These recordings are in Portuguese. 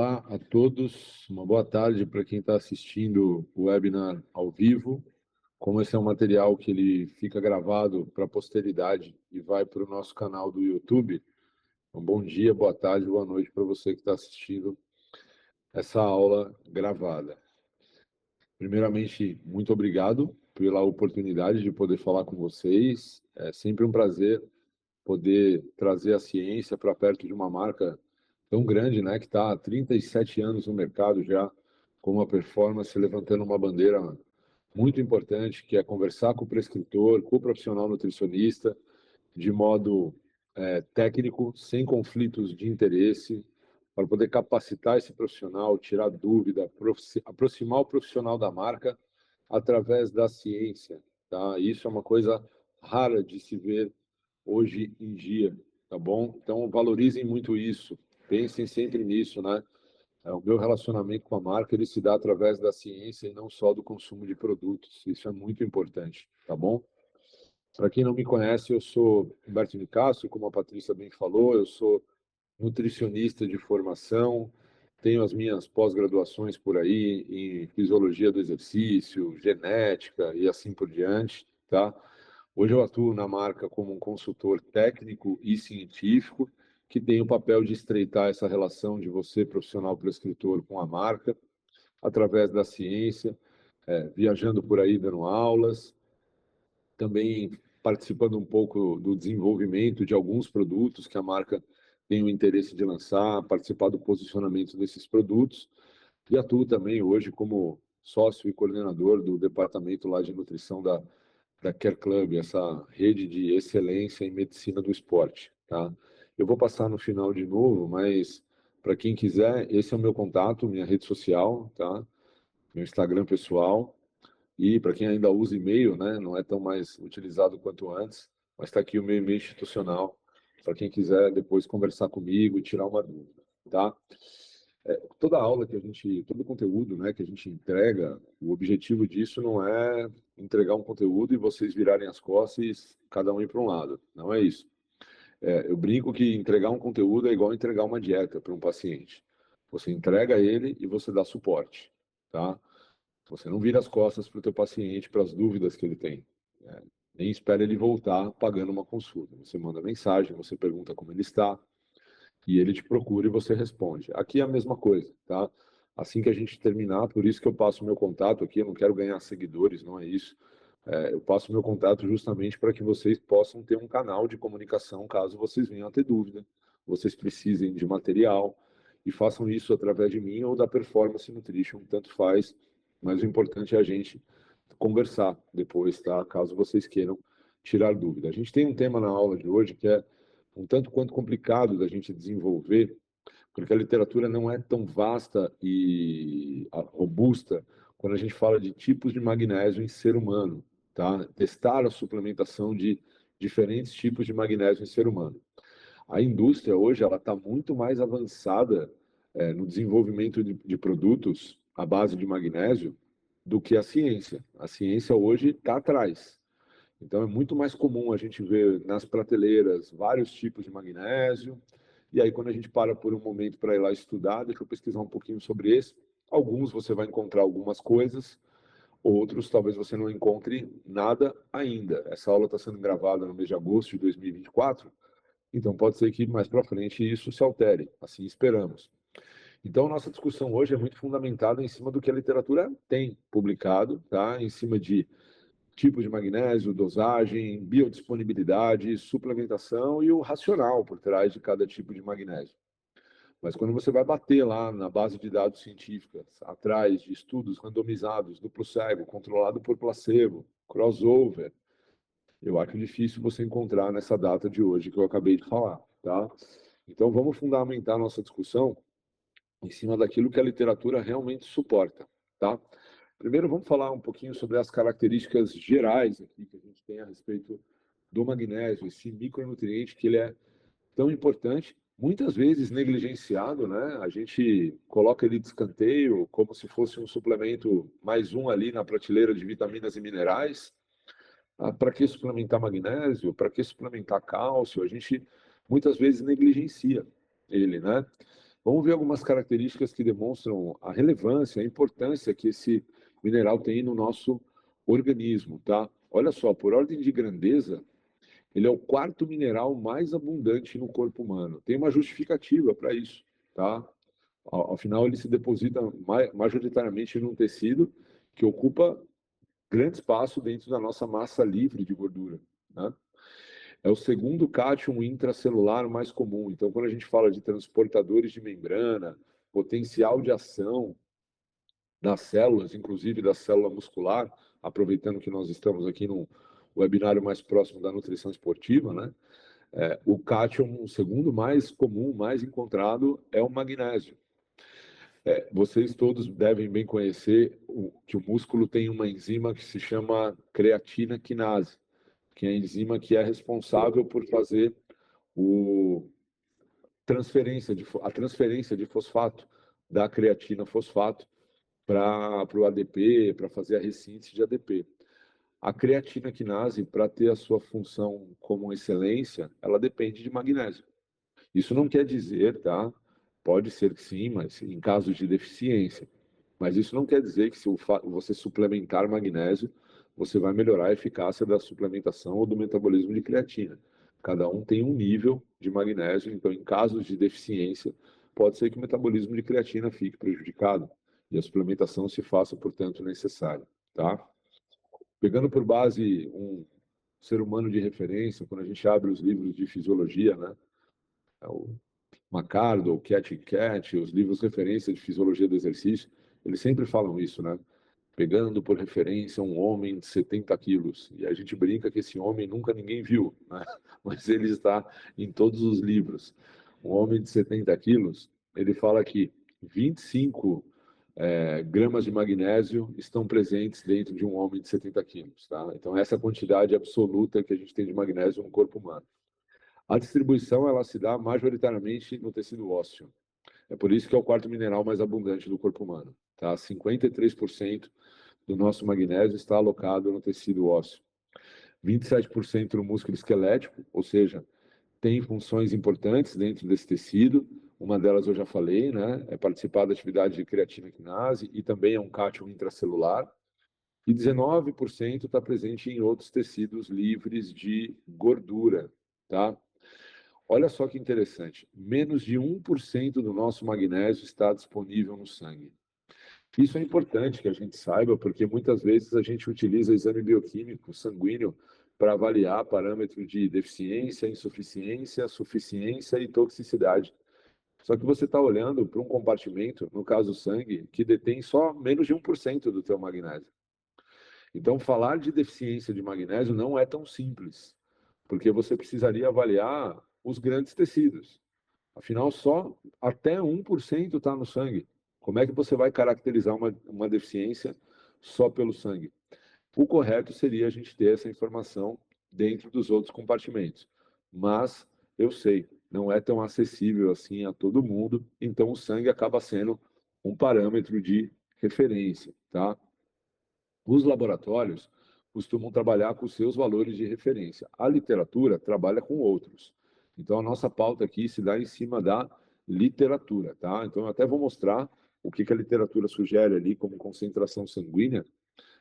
Olá a todos, uma boa tarde para quem está assistindo o webinar ao vivo. Como esse é um material que ele fica gravado para a posteridade e vai para o nosso canal do YouTube, um bom dia, boa tarde, boa noite para você que está assistindo essa aula gravada. Primeiramente, muito obrigado pela oportunidade de poder falar com vocês. É sempre um prazer poder trazer a ciência para perto de uma marca tão grande, né, que está há 37 anos no mercado já, com uma performance levantando uma bandeira muito importante, que é conversar com o prescritor, com o profissional nutricionista, de modo técnico, sem conflitos de interesse, para poder capacitar esse profissional, tirar dúvida, aproximar o profissional da marca através da ciência. Tá? Isso é uma coisa rara de se ver hoje em dia, tá bom? Então, valorizem muito isso, pensem sempre nisso, né? O meu relacionamento com a marca, ele se dá através da ciência e não só do consumo de produtos. Isso é muito importante, tá bom? Para quem não me conhece, eu sou Humberto Nicastro, como a Patrícia bem falou, eu sou nutricionista de formação, tenho as minhas pós-graduações por aí em fisiologia do exercício, genética e assim por diante, tá? Hoje eu atuo na marca como um consultor técnico e científico, que tem o papel de estreitar essa relação de você, profissional prescritor, com a marca, através da ciência, viajando por aí dando aulas, também participando um pouco do desenvolvimento de alguns produtos que a marca tem o interesse de lançar, participar do posicionamento desses produtos, e atuo também hoje como sócio e coordenador do departamento lá de nutrição da Care Club, essa rede de excelência em medicina do esporte, tá? Eu vou passar no final de novo, mas para quem quiser, esse é o meu contato, minha rede social, tá? Meu Instagram pessoal. E para quem ainda usa e-mail, né, não é tão mais utilizado quanto antes, mas está aqui o meu e-mail institucional, para quem quiser depois conversar comigo e tirar uma dúvida, tá? Toda aula que a gente, todo conteúdo, né, que a gente entrega, o objetivo disso não é entregar um conteúdo e vocês virarem as costas e cada um ir para um lado. Não é isso. Eu brinco que entregar um conteúdo é igual entregar uma dieta para um paciente. Você entrega ele e você dá suporte, tá? Você não vira as costas para o teu paciente, para as dúvidas que ele tem. Nem espera ele voltar pagando uma consulta. Você manda mensagem, você pergunta como ele está, e ele te procura e você responde. Aqui é a mesma coisa, tá? Assim que a gente terminar, por isso que eu passo o meu contato aqui, eu não quero ganhar seguidores, não é isso. Eu passo o meu contato justamente para que vocês possam ter um canal de comunicação caso vocês venham a ter dúvida, vocês precisem de material, e façam isso através de mim ou da Performance Nutrition, tanto faz, mas o importante é a gente conversar depois, tá? Caso vocês queiram tirar dúvida. A gente tem um tema na aula de hoje que é um tanto quanto complicado da gente desenvolver, porque a literatura não é tão vasta e robusta quando a gente fala de tipos de magnésio em ser humano, tá? Testar a suplementação de diferentes tipos de magnésio em ser humano. A indústria hoje ela está muito mais avançada no desenvolvimento de produtos à base de magnésio do que a ciência. A ciência hoje está atrás. Então, é muito mais comum a gente ver nas prateleiras vários tipos de magnésio. E aí, quando a gente para por um momento para ir lá estudar, deixa eu pesquisar um pouquinho sobre esse. Alguns você vai encontrar algumas coisas, outros talvez você não encontre nada ainda. Essa aula está sendo gravada no mês de agosto de 2024, então pode ser que mais para frente isso se altere, assim esperamos. Então, nossa discussão hoje é muito fundamentada em cima do que a literatura tem publicado, tá? Em cima de tipo de magnésio, dosagem, biodisponibilidade, suplementação e o racional por trás de cada tipo de magnésio. Mas quando você vai bater lá na base de dados científicas, atrás de estudos randomizados, duplo cego, controlado por placebo, crossover, eu acho difícil você encontrar nessa data de hoje que eu acabei de falar, tá? Então vamos fundamentar nossa discussão em cima daquilo que a literatura realmente suporta, tá? Primeiro, vamos falar um pouquinho sobre as características gerais aqui que a gente tem a respeito do magnésio, esse micronutriente que ele é tão importante, muitas vezes negligenciado, né? A gente coloca ele de escanteio como se fosse um suplemento mais um ali na prateleira de vitaminas e minerais. Para que suplementar magnésio? Para que suplementar cálcio? A gente muitas vezes negligencia ele, né? Vamos ver algumas características que demonstram a relevância, a importância que esse mineral tem no nosso organismo, tá? Olha só, por ordem de grandeza, ele é o quarto mineral mais abundante no corpo humano. Tem uma justificativa para isso, tá? Ao final, ele se deposita majoritariamente num tecido que ocupa grande espaço dentro da nossa massa livre de gordura, né? É o segundo cátion intracelular mais comum. Então, quando a gente fala de transportadores de membrana, potencial de ação das células, inclusive da célula muscular, aproveitando que nós estamos aqui no webinário mais próximo da nutrição esportiva, né? O cátion, o segundo mais comum, mais encontrado, é o magnésio. Vocês todos devem bem conhecer que o músculo tem uma enzima que se chama creatina quinase, que é a enzima que é responsável por fazer o a transferência de fosfato da creatina fosfato para o ADP, para fazer a ressíntese de ADP. A creatina quinase, para ter a sua função como excelência, ela depende de magnésio. Isso não quer dizer, tá? Pode ser que sim, mas em casos de deficiência. Mas isso não quer dizer que se você suplementar magnésio, você vai melhorar a eficácia da suplementação ou do metabolismo de creatina. Cada um tem um nível de magnésio, então em casos de deficiência, pode ser que o metabolismo de creatina fique prejudicado e a suplementação se faça, portanto, necessária, tá? Pegando por base um ser humano de referência, quando a gente abre os livros de fisiologia, né? O McArdle, Cat Cat, os livros referência de fisiologia do exercício, eles sempre falam isso, né? Pegando por referência um homem de 70 quilos. E a gente brinca que esse homem nunca ninguém viu, né? Mas ele está em todos os livros. Um homem de 70 quilos, ele fala que 25 gramas de magnésio estão presentes dentro de um homem de 70 quilos, tá? Então, essa quantidade absoluta que a gente tem de magnésio no corpo humano. A distribuição, ela se dá majoritariamente no tecido ósseo. É por isso que é o quarto mineral mais abundante do corpo humano, tá? 53% do nosso magnésio está alocado no tecido ósseo. 27% no músculo esquelético, ou seja, tem funções importantes dentro desse tecido. Uma delas eu já falei, né? É participar da atividade de creatina quinase e também é um cátion intracelular. E 19% está presente em outros tecidos livres de gordura, tá? Olha só que interessante, menos de 1% do nosso magnésio está disponível no sangue. Isso é importante que a gente saiba, porque muitas vezes a gente utiliza exame bioquímico sanguíneo para avaliar parâmetros de deficiência, insuficiência, suficiência e toxicidade. Só que você está olhando para um compartimento, no caso o sangue, que detém só menos de 1% do teu magnésio. Então, falar de deficiência de magnésio não é tão simples, porque você precisaria avaliar os grandes tecidos. Afinal, só até 1% está no sangue. Como é que você vai caracterizar uma deficiência só pelo sangue? O correto seria a gente ter essa informação dentro dos outros compartimentos. Mas eu sei, não é tão acessível assim a todo mundo, então o sangue acaba sendo um parâmetro de referência, tá? Os laboratórios costumam trabalhar com seus valores de referência. A literatura trabalha com outros. Então, a nossa pauta aqui se dá em cima da literatura, tá? Então, eu até vou mostrar o que a literatura sugere ali como concentração sanguínea,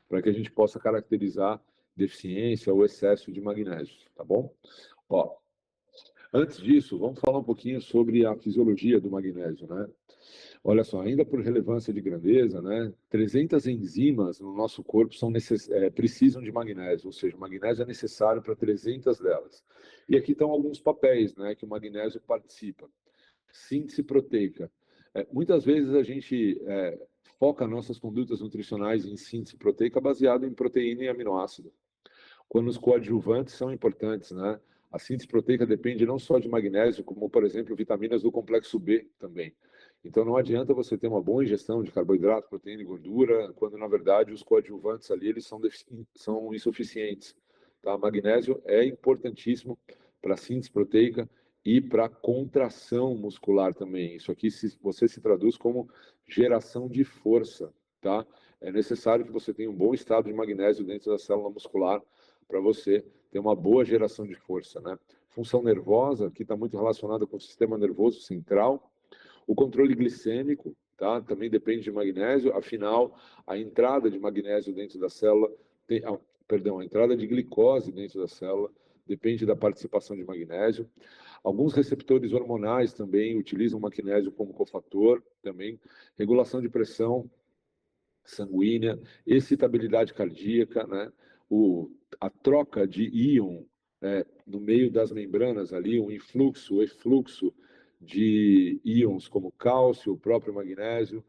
para que a gente possa caracterizar deficiência ou excesso de magnésio, tá bom? Ó, antes disso, vamos falar um pouquinho sobre a fisiologia do magnésio, né? Olha só, ainda por relevância de grandeza, né? 300 enzimas no nosso corpo precisam de magnésio, ou seja, o magnésio é necessário para 300 delas. E aqui estão alguns papéis, né, que o magnésio participa. Síntese proteica. Muitas vezes a gente foca nossas condutas nutricionais em síntese proteica baseado em proteína e aminoácido, quando os coadjuvantes são importantes, né? A síntese proteica depende não só de magnésio, como, por exemplo, vitaminas do complexo B também. Então, não adianta você ter uma boa ingestão de carboidrato, proteína e gordura, quando, na verdade, os coadjuvantes ali eles são insuficientes. Tá? Magnésio é importantíssimo para a síntese proteica e para a contração muscular também. Isso aqui você se traduz como geração de força. Tá? É necessário que você tenha um bom estado de magnésio dentro da célula muscular para você ter uma boa geração de força, né? Função nervosa, que está muito relacionada com o sistema nervoso central. O controle glicêmico, tá? Também depende de magnésio, afinal, a entrada de magnésio dentro da célula, a entrada de glicose dentro da célula depende da participação de magnésio. Alguns receptores hormonais também utilizam o magnésio como cofator, também. Regulação de pressão sanguínea, excitabilidade cardíaca, né? A troca de íon no meio das membranas ali, o influxo, o efluxo de íons como cálcio, o próprio magnésio,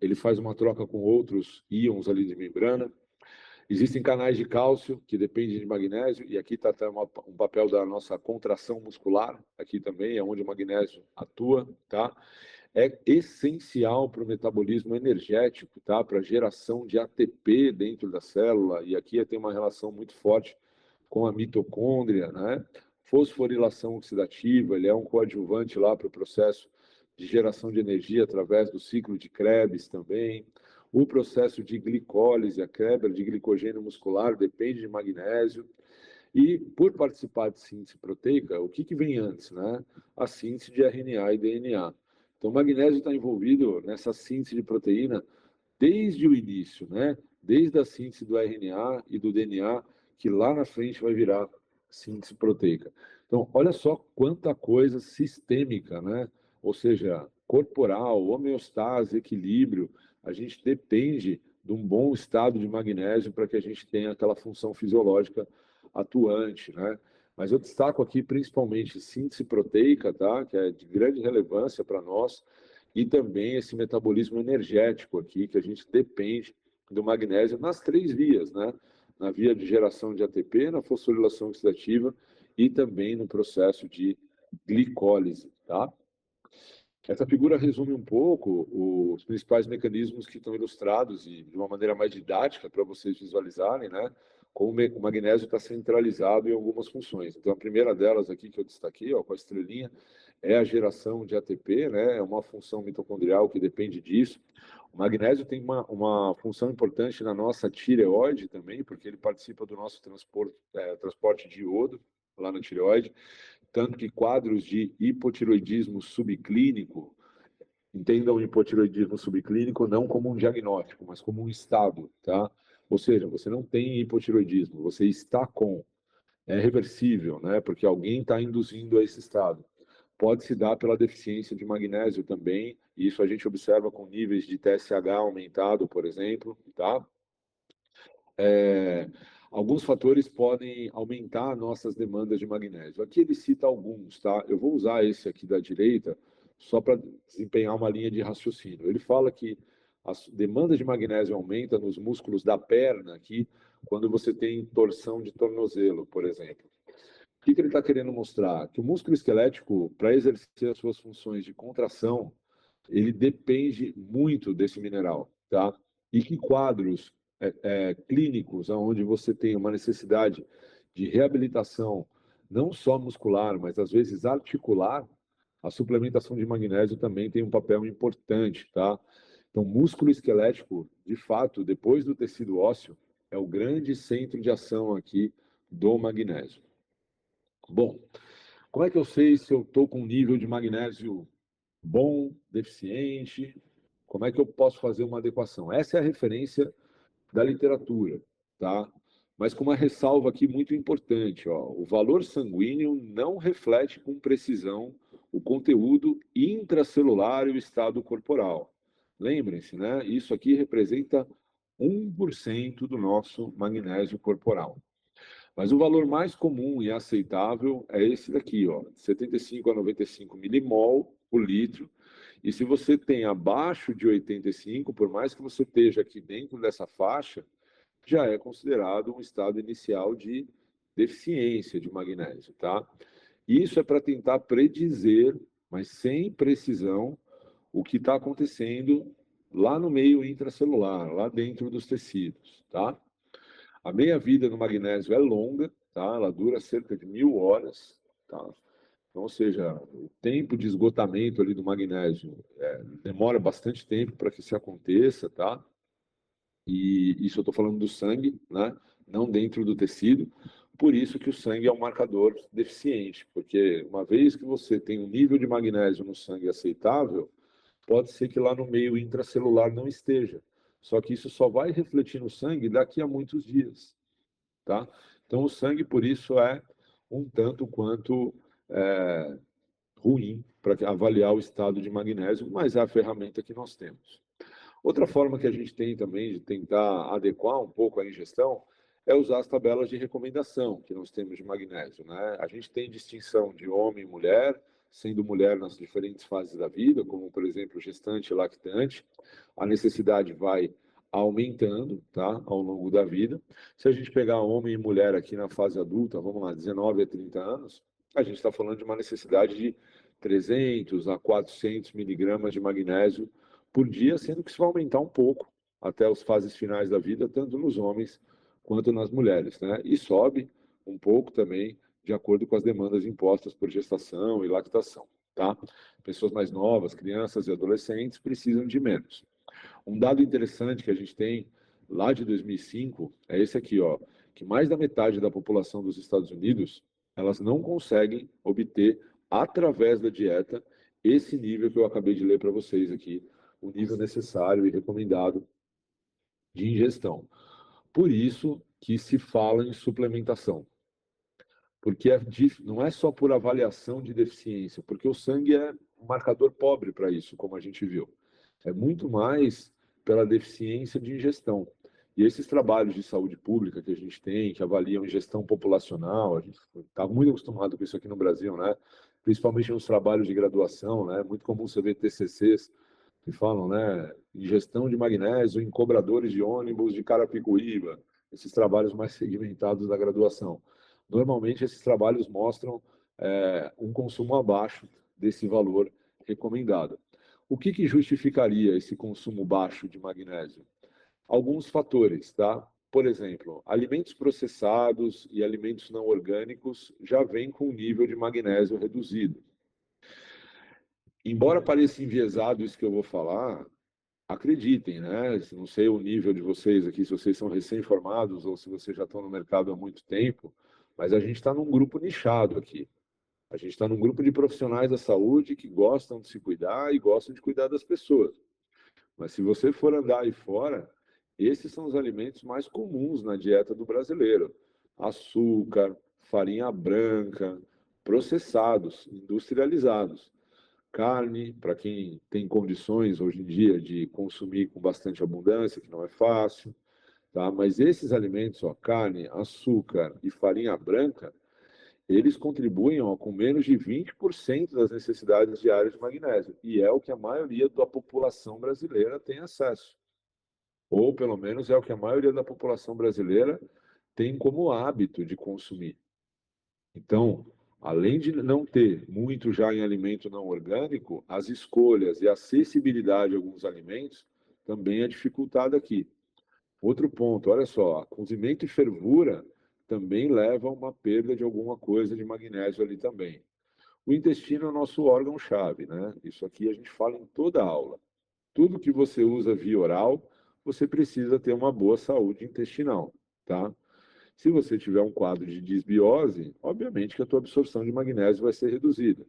ele faz uma troca com outros íons ali de membrana. Existem canais de cálcio que dependem de magnésio, e aqui está um papel da nossa contração muscular, aqui também é onde o magnésio atua, tá? É essencial para o metabolismo energético, tá? Para a geração de ATP dentro da célula, e aqui tem uma relação muito forte com a mitocôndria, né? Fosforilação oxidativa, ele é um coadjuvante lá para o processo de geração de energia através do ciclo de Krebs também. O processo de glicólise, a quebra de glicogênio muscular, depende de magnésio. E, por participar de síntese proteica, o que vem antes, né? A síntese de RNA e DNA. Então, o magnésio está envolvido nessa síntese de proteína desde o início, né? Desde a síntese do RNA e do DNA, que lá na frente vai virar síntese proteica. Então, olha só quanta coisa sistêmica, né? Ou seja, corporal, homeostase, equilíbrio. A gente depende de um bom estado de magnésio para que a gente tenha aquela função fisiológica atuante, né? Mas eu destaco aqui principalmente síntese proteica, tá? Que é de grande relevância para nós, e também esse metabolismo energético aqui, que a gente depende do magnésio nas três vias, né? Na via de geração de ATP, na fosforilação oxidativa e também no processo de glicólise, tá? Essa figura resume um pouco os principais mecanismos que estão ilustrados e de uma maneira mais didática para vocês visualizarem, né? Como o magnésio está centralizado em algumas funções. Então, a primeira delas aqui que eu destaquei, ó, com a estrelinha, é a geração de ATP, né? É uma função mitocondrial que depende disso. O magnésio tem uma função importante na nossa tireoide também, porque ele participa do nosso transporte de iodo lá na tireoide. Tanto que quadros de hipotiroidismo subclínico, entendam o hipotiroidismo subclínico não como um diagnóstico, mas como um estado, tá? Ou seja, você não tem hipotiroidismo, você está com. É reversível, né? Porque alguém está induzindo a esse estado. Pode se dar pela deficiência de magnésio também, e isso a gente observa com níveis de TSH aumentado, por exemplo, tá? Alguns fatores podem aumentar nossas demandas de magnésio. Aqui ele cita alguns, tá? Eu vou usar esse aqui da direita só para desempenhar uma linha de raciocínio. Ele fala que a demanda de magnésio aumenta nos músculos da perna aqui, quando você tem torção de tornozelo, por exemplo. O que ele está querendo mostrar? Que o músculo esquelético, para exercer as suas funções de contração, ele depende muito desse mineral, tá? E que quadros clínicos, onde você tem uma necessidade de reabilitação, não só muscular, mas às vezes articular, a suplementação de magnésio também tem um papel importante, tá? Então, músculo esquelético, de fato, depois do tecido ósseo, é o grande centro de ação aqui do magnésio. Bom, como é que eu sei se eu estou com um nível de magnésio bom, deficiente? Como é que eu posso fazer uma adequação? Essa é a referência da literatura, tá? Mas com uma ressalva aqui muito importante, ó, o valor sanguíneo não reflete com precisão o conteúdo intracelular e o estado corporal. Lembrem-se, né? Isso aqui representa 1% do nosso magnésio corporal. Mas o valor mais comum e aceitável é esse daqui, ó, 75 a 95 milimol por litro. E se você tem abaixo de 85, por mais que você esteja aqui dentro dessa faixa, já é considerado um estado inicial de deficiência de magnésio, tá? Isso é para tentar predizer, mas sem precisão, o que está acontecendo lá no meio intracelular, lá dentro dos tecidos, tá? A meia-vida no magnésio é longa, tá? Ela dura cerca de 1000 horas, tá? Então, ou seja, o tempo de esgotamento ali do magnésio demora bastante tempo para que isso aconteça, tá? E isso eu estou falando do sangue, né? Não dentro do tecido. Por isso que o sangue é um marcador deficiente, porque uma vez que você tem um nível de magnésio no sangue aceitável, pode ser que lá no meio intracelular não esteja. Só que isso só vai refletir no sangue daqui a muitos dias, tá? Então, o sangue, por isso, é um tanto quanto ruim para avaliar o estado de magnésio, mas é a ferramenta que nós temos. Outra forma que a gente tem também de tentar adequar um pouco a ingestão é usar as tabelas de recomendação que nós temos de magnésio, né? A gente tem distinção de homem e mulher, sendo mulher nas diferentes fases da vida, como, por exemplo, gestante e lactante. A necessidade vai aumentando, tá, ao longo da vida. Se a gente pegar homem e mulher aqui na fase adulta, vamos lá, 19 a 30 anos, a gente está falando de uma necessidade de 300 a 400 miligramas de magnésio por dia, sendo que isso vai aumentar um pouco até as fases finais da vida, tanto nos homens quanto nas mulheres, né? E sobe um pouco também de acordo com as demandas impostas por gestação e lactação, tá? Pessoas mais novas, crianças e adolescentes precisam de menos. Um dado interessante que a gente tem lá de 2005 é esse aqui, ó, que mais da metade da população dos Estados Unidos, elas não conseguem obter através da dieta esse nível que eu acabei de ler para vocês aqui, o nível necessário e recomendado de ingestão. Por isso que se fala em suplementação, porque não é só por avaliação de deficiência, porque o sangue é um marcador pobre para isso, como a gente viu. É muito mais pela deficiência de ingestão. E esses trabalhos de saúde pública que a gente tem, que avaliam ingestão populacional, a gente está muito acostumado com isso aqui no Brasil, né? Principalmente nos trabalhos de graduação, né? Muito comum você ver TCCs que falam, né? Ingestão de magnésio em cobradores de ônibus de Carapicuíba, esses trabalhos mais segmentados da graduação. Normalmente, esses trabalhos mostram um consumo abaixo desse valor recomendado. O que justificaria esse consumo baixo de magnésio? Alguns fatores, tá? Por exemplo, alimentos processados e alimentos não orgânicos já vêm com um nível de magnésio reduzido. Embora pareça enviesado isso que eu vou falar, acreditem, né? Não sei o nível de vocês aqui, se vocês são recém-formados ou se vocês já estão no mercado há muito tempo, mas a gente está num grupo nichado aqui. A gente está num grupo de profissionais da saúde que gostam de se cuidar e gostam de cuidar das pessoas. Mas se você for andar aí fora, esses são os alimentos mais comuns na dieta do brasileiro: açúcar, farinha branca, processados, industrializados. Carne, para quem tem condições hoje em dia de consumir com bastante abundância, que não é fácil, tá? Mas esses alimentos, ó, carne, açúcar e farinha branca, eles contribuem, ó, com menos de 20% das necessidades diárias de magnésio, e é o que a maioria da população brasileira tem acesso. Ou, pelo menos, é o que a maioria da população brasileira tem como hábito de consumir. Então, além de não ter muito já em alimento não orgânico, as escolhas e a acessibilidade a alguns alimentos também é dificultada aqui. Outro ponto, olha só, cozimento e fervura também levam a uma perda de alguma coisa de magnésio ali também. O intestino é o nosso órgão-chave, né? Isso aqui a gente fala em toda a aula. Tudo que você usa via oral, você precisa ter uma boa saúde intestinal, tá? Se você tiver um quadro de disbiose, obviamente que a tua absorção de magnésio vai ser reduzida.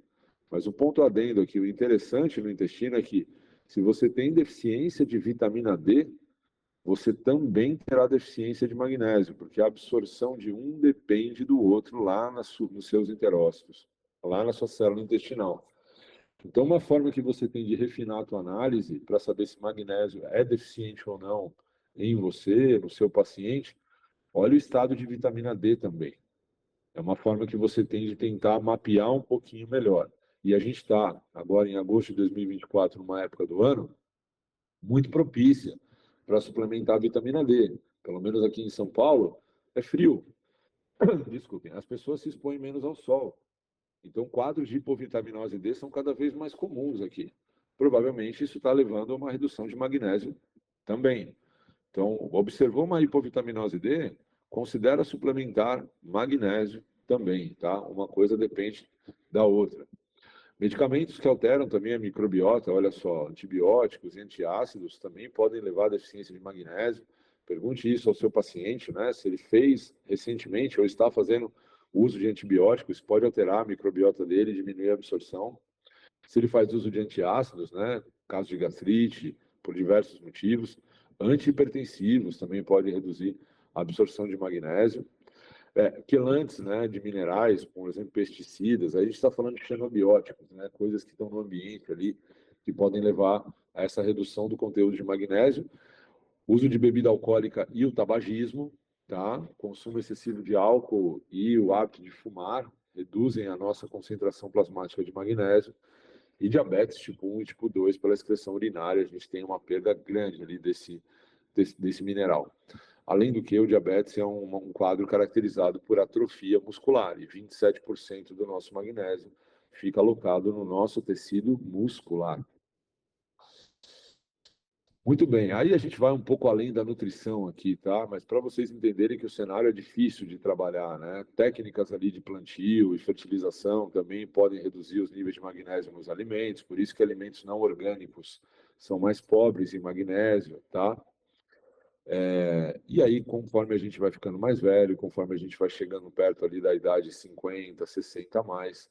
Mas o ponto adendo aqui, o interessante no intestino é que se você tem deficiência de vitamina D, você também terá deficiência de magnésio, porque a absorção de um depende do outro lá nos seus enterócitos, lá na sua célula intestinal. Então, uma forma que você tem de refinar a tua análise para saber se magnésio é deficiente ou não em você, no seu paciente, olha o estado de vitamina D também. É uma forma que você tem de tentar mapear um pouquinho melhor. E a gente está, agora em agosto de 2024, numa época do ano, muito propícia para suplementar a vitamina D. Pelo menos aqui em São Paulo, é frio. Desculpem, as pessoas se expõem menos ao sol. Então, quadros de hipovitaminose D são cada vez mais comuns aqui. Provavelmente isso está levando a uma redução de magnésio também. Então, observou uma hipovitaminose D, considera suplementar magnésio também, tá? Uma coisa depende da outra. Medicamentos que alteram também a microbiota, olha só, antibióticos e antiácidos também podem levar a deficiência de magnésio. Pergunte isso ao seu paciente, né? Se ele fez recentemente ou está fazendo uso de antibióticos, isso pode alterar a microbiota dele, diminuir a absorção. Se ele faz uso de antiácidos, né? Caso de gastrite, por diversos motivos. Antihipertensivos também podem reduzir a absorção de magnésio. Quelantes, né, de minerais, por exemplo, pesticidas, aí a gente está falando de xenobióticos, né, coisas que estão no ambiente ali, que podem levar a essa redução do conteúdo de magnésio. Uso de bebida alcoólica e o tabagismo, tá? Consumo excessivo de álcool e o hábito de fumar reduzem a nossa concentração plasmática de magnésio. E diabetes tipo 1 e tipo 2, pela excreção urinária, a gente tem uma perda grande ali desse mineral. Além do que, o diabetes é um quadro caracterizado por atrofia muscular, e 27% do nosso magnésio fica alocado no nosso tecido muscular. Muito bem, aí a gente vai um pouco além da nutrição aqui, tá? Mas para vocês entenderem que o cenário é difícil de trabalhar, né? Técnicas ali de plantio e fertilização também podem reduzir os níveis de magnésio nos alimentos, por isso que alimentos não orgânicos são mais pobres em magnésio, tá? E aí, conforme a gente vai ficando mais velho, conforme a gente vai chegando perto ali da idade 50, 60 a mais,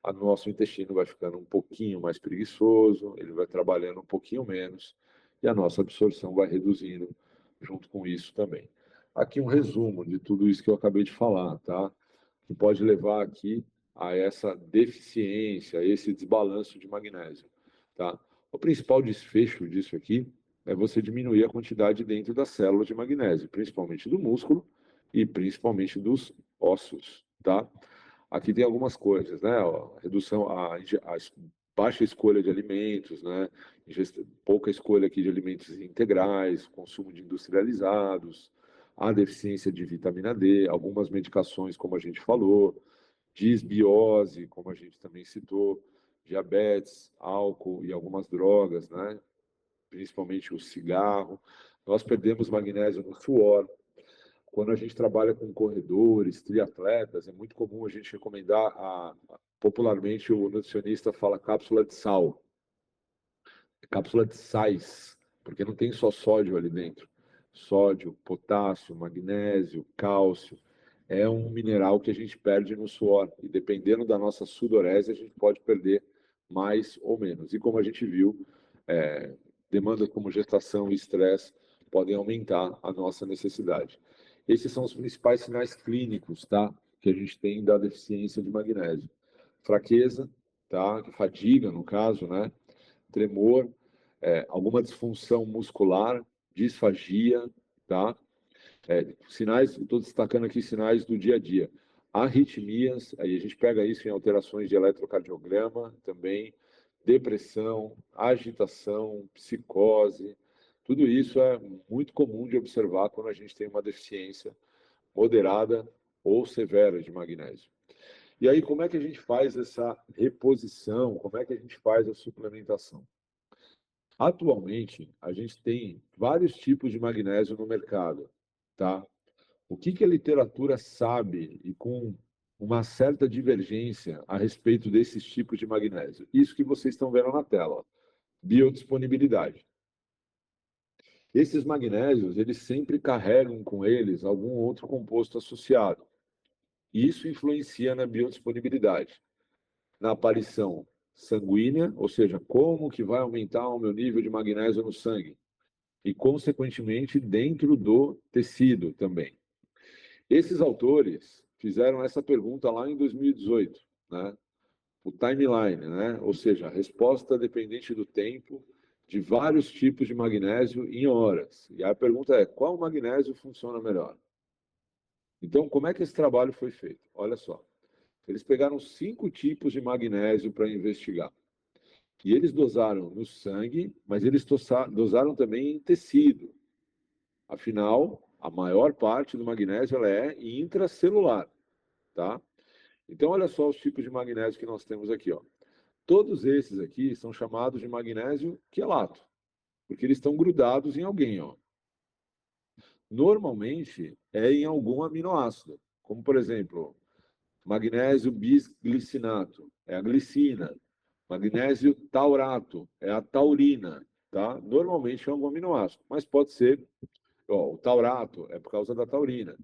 o nosso intestino vai ficando um pouquinho mais preguiçoso, ele vai trabalhando um pouquinho menos e a nossa absorção vai reduzindo junto com isso também. Aqui um resumo de tudo isso que eu acabei de falar, tá? Que pode levar aqui a essa deficiência, a esse desbalanço de magnésio, tá? O principal desfecho disso aqui é você diminuir a quantidade dentro das células de magnésio, principalmente do músculo e principalmente dos ossos, tá? Aqui tem algumas coisas, né? A redução, a baixa escolha de alimentos, né? Pouca escolha aqui de alimentos integrais, consumo de industrializados, a deficiência de vitamina D, algumas medicações, como a gente falou, disbiose, como a gente também citou, diabetes, álcool e algumas drogas, né? Principalmente o cigarro. Nós perdemos magnésio no suor. Quando a gente trabalha com corredores, triatletas, é muito comum a gente recomendar, popularmente o nutricionista fala cápsula de sal, cápsula de sais, porque não tem só sódio ali dentro. Sódio, potássio, magnésio, cálcio. É um mineral que a gente perde no suor. E dependendo da nossa sudorese, a gente pode perder mais ou menos. E como a gente viu, demandas como gestação e estresse podem aumentar a nossa necessidade. Esses são os principais sinais clínicos, tá? Que a gente tem da deficiência de magnésio. Fraqueza, tá? Fadiga, no caso, né? Tremor, alguma disfunção muscular, disfagia, tá? Sinais, estou destacando aqui sinais do dia a dia. Arritmias, aí a gente pega isso em alterações de eletrocardiograma também, depressão, agitação, psicose, tudo isso é muito comum de observar quando a gente tem uma deficiência moderada ou severa de magnésio. E aí, como é que a gente faz essa reposição? Como é que a gente faz a suplementação? Atualmente, a gente tem vários tipos de magnésio no mercado, tá? O que a literatura sabe e com uma certa divergência a respeito desses tipos de magnésio? Isso que vocês estão vendo na tela, biodisponibilidade. Esses magnésios, eles sempre carregam com eles algum outro composto associado. Isso influencia na biodisponibilidade, na aparição sanguínea, ou seja, como que vai aumentar o meu nível de magnésio no sangue, e, consequentemente, dentro do tecido também. Esses autores fizeram essa pergunta lá em 2018, né? O timeline, né? Ou seja, a resposta dependente do tempo de vários tipos de magnésio em horas. E a pergunta é, qual magnésio funciona melhor? Então, como é que esse trabalho foi feito? Olha só, eles pegaram 5 tipos de magnésio para investigar. E eles dosaram no sangue, mas eles dosaram também em tecido. Afinal, a maior parte do magnésio ela é intracelular, tá? Então, olha só os tipos de magnésio que nós temos aqui, ó. Todos esses aqui são chamados de magnésio quelato, porque eles estão grudados em alguém, ó. Normalmente é em algum aminoácido, como por exemplo, magnésio bisglicinato, é a glicina. Magnésio taurato, é a taurina, tá? Normalmente é algum aminoácido, mas pode ser Ó, o taurato é por causa da taurina.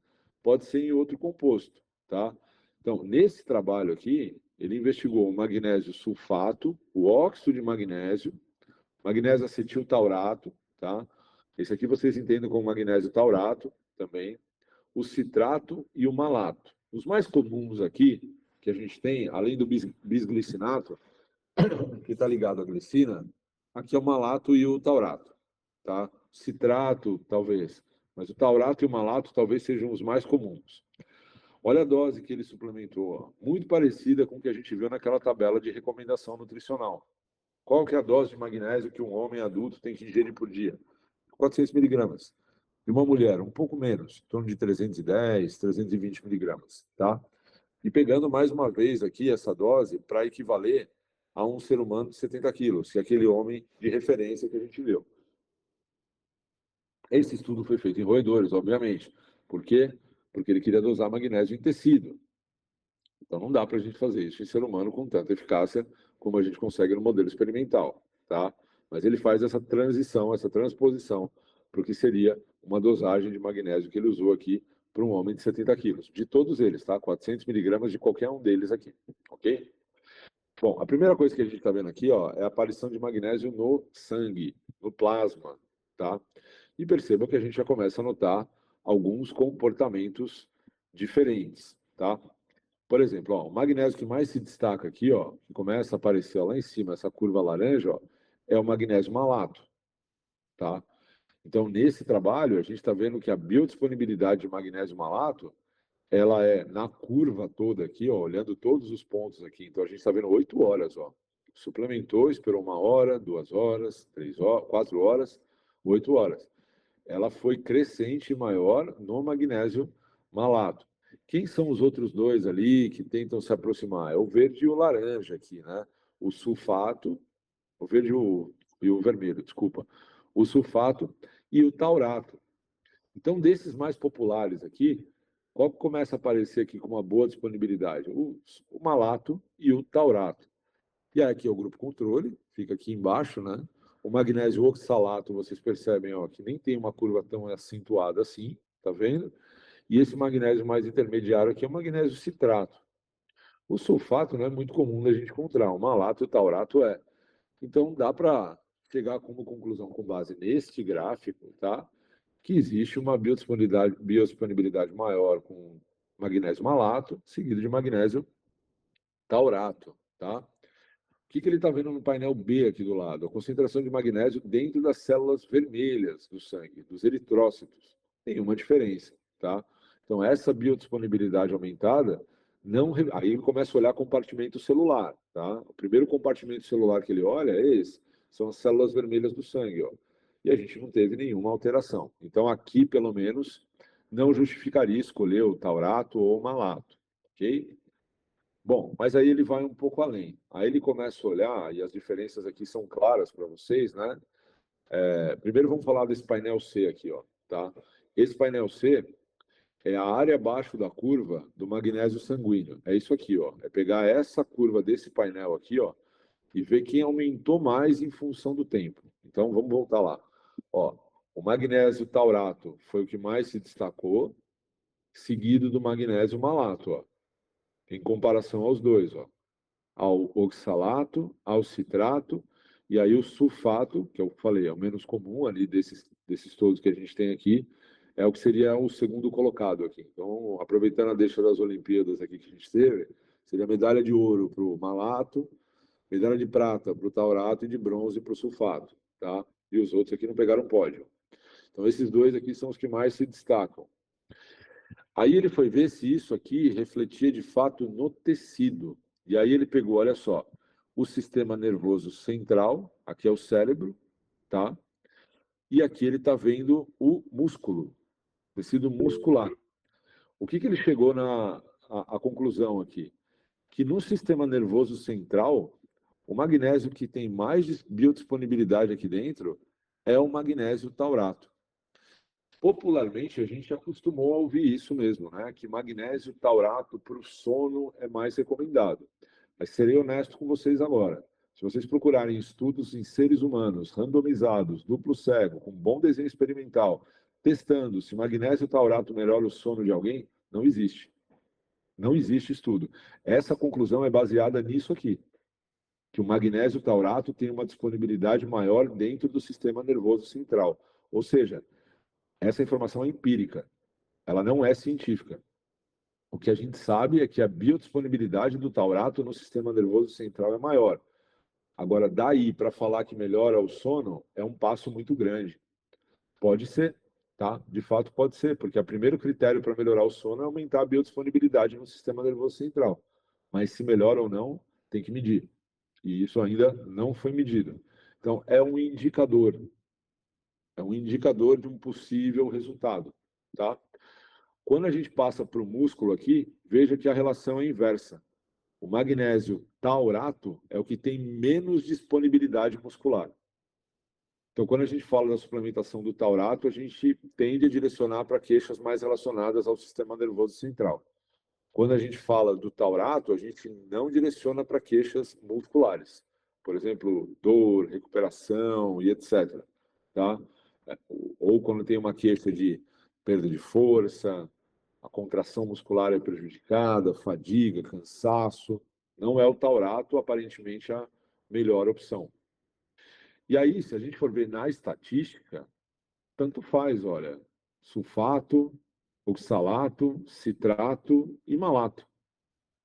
Pode ser em outro composto, tá? Então, nesse trabalho aqui, ele investigou o magnésio sulfato, o óxido de magnésio acetil taurato, tá? Esse aqui vocês entendem como magnésio taurato também, o citrato e o malato. Os mais comuns aqui, que a gente tem, além do bisglicinato, que está ligado à glicina, aqui é o malato e o taurato, tá? Citrato, talvez, mas o taurato e o malato talvez sejam os mais comuns. Olha a dose que ele suplementou, ó. Muito parecida com o que a gente viu naquela tabela de recomendação nutricional. Qual que é a dose de magnésio que um homem adulto tem que ingerir por dia? 400 miligramas. E uma mulher, um pouco menos, em torno de 310, 320 miligramas, tá? E pegando mais uma vez aqui essa dose para equivaler a um ser humano de 70 quilos, que é aquele homem de referência que a gente viu. Esse estudo foi feito em roedores, obviamente. Por quê? Porque ele queria dosar magnésio em tecido. Então não dá para a gente fazer isso em ser humano com tanta eficácia como a gente consegue no modelo experimental, tá? Mas ele faz essa transição, essa transposição para o que seria uma dosagem de magnésio que ele usou aqui para um homem de 70 quilos. De todos eles, tá? 400 miligramas de qualquer um deles aqui, ok? Bom, a primeira coisa que a gente está vendo aqui, ó, é a aparição de magnésio no sangue, no plasma, tá? E perceba que a gente já começa a notar alguns comportamentos diferentes, tá? Por exemplo, ó, o magnésio que mais se destaca aqui, ó, que começa a aparecer lá em cima, essa curva laranja, ó, é o magnésio malato, tá? Então, nesse trabalho, a gente está vendo que a biodisponibilidade de magnésio malato, ela é na curva toda aqui, ó, olhando todos os pontos aqui. Então, a gente está vendo 8 horas, ó. Suplementou, esperou 1 hora, 2 horas, 3 horas, 4 horas, 8 horas. Ela foi crescente e maior no magnésio malato. Quem são os outros dois ali que tentam se aproximar? É o verde e o laranja aqui, né? O sulfato, o verde e o vermelho, desculpa. O sulfato e o taurato. Então, desses mais populares aqui, qual que começa a aparecer aqui com uma boa disponibilidade? O malato e o taurato. E aqui é o grupo controle, fica aqui embaixo, né? O magnésio oxalato, vocês percebem, ó, que nem tem uma curva tão acentuada assim, tá vendo? E esse magnésio mais intermediário aqui é o magnésio citrato. O sulfato não é muito comum da gente encontrar, o malato e o taurato é. Então dá para chegar como conclusão com base neste gráfico, tá? Que existe uma biodisponibilidade maior com magnésio malato, seguido de magnésio taurato, tá? O que ele está vendo no painel B aqui do lado? A concentração de magnésio dentro das células vermelhas do sangue, dos eritrócitos. Tem uma diferença, tá? Então, essa biodisponibilidade aumentada, não... aí ele começa a olhar compartimento celular, tá? O primeiro compartimento celular que ele olha é esse, são as células vermelhas do sangue, ó. E a gente não teve nenhuma alteração. Então, aqui, pelo menos, não justificaria escolher o taurato ou o malato, ok? Bom, mas aí ele vai um pouco além. Aí ele começa a olhar, e as diferenças aqui são claras para vocês, né? Primeiro vamos falar desse painel C aqui, ó, tá? Esse painel C é a área abaixo da curva do magnésio sanguíneo. É isso aqui, ó. É pegar essa curva desse painel aqui, ó, e ver quem aumentou mais em função do tempo. Então vamos voltar lá. Ó, o magnésio taurato foi o que mais se destacou, seguido do magnésio malato, ó, em comparação aos dois, ó, ao oxalato, ao citrato, e aí o sulfato, que eu falei, é o menos comum ali desses todos que a gente tem aqui, é o que seria o segundo colocado aqui. Então, aproveitando a deixa das Olimpíadas aqui que a gente teve, seria medalha de ouro para o malato, medalha de prata para o taurato e de bronze para o sulfato, tá? E os outros aqui não pegaram pódio. Então, esses dois aqui são os que mais se destacam. Aí ele foi ver se isso aqui refletia de fato no tecido. E aí ele pegou, olha só, o sistema nervoso central, aqui é o cérebro, tá? E aqui ele está vendo o músculo, tecido muscular. O que ele chegou a conclusão aqui? Que no sistema nervoso central, o magnésio que tem mais biodisponibilidade aqui dentro é o magnésio taurato. Popularmente, a gente acostumou a ouvir isso mesmo, né? Que magnésio taurato para o sono é mais recomendado. Mas serei honesto com vocês agora. Se vocês procurarem estudos em seres humanos, randomizados, duplo cego, com bom desenho experimental, testando se magnésio taurato melhora o sono de alguém, não existe. Não existe estudo. Essa conclusão é baseada nisso aqui, que o magnésio taurato tem uma disponibilidade maior dentro do sistema nervoso central. Ou seja, essa informação é empírica, ela não é científica. O que a gente sabe é que a biodisponibilidade do taurato no sistema nervoso central é maior. Agora, daí para falar que melhora o sono, é um passo muito grande. Pode ser, tá? De fato pode ser, porque o primeiro critério para melhorar o sono é aumentar a biodisponibilidade no sistema nervoso central. Mas se melhora ou não, tem que medir. E isso ainda não foi medido. Então, é um indicador. É um indicador de um possível resultado, tá? Quando a gente passa para o músculo aqui, veja que a relação é inversa. O magnésio taurato é o que tem menos disponibilidade muscular. Então, quando a gente fala da suplementação do taurato, a gente tende a direcionar para queixas mais relacionadas ao sistema nervoso central. Quando a gente fala do taurato, a gente não direciona para queixas musculares. Por exemplo, dor, recuperação e etc. Tá? Ou quando tem uma queixa de perda de força, a contração muscular é prejudicada, fadiga, cansaço. Não é o taurato, aparentemente, a melhor opção. E aí, se a gente for ver na estatística, tanto faz, olha, sulfato, oxalato, citrato e malato.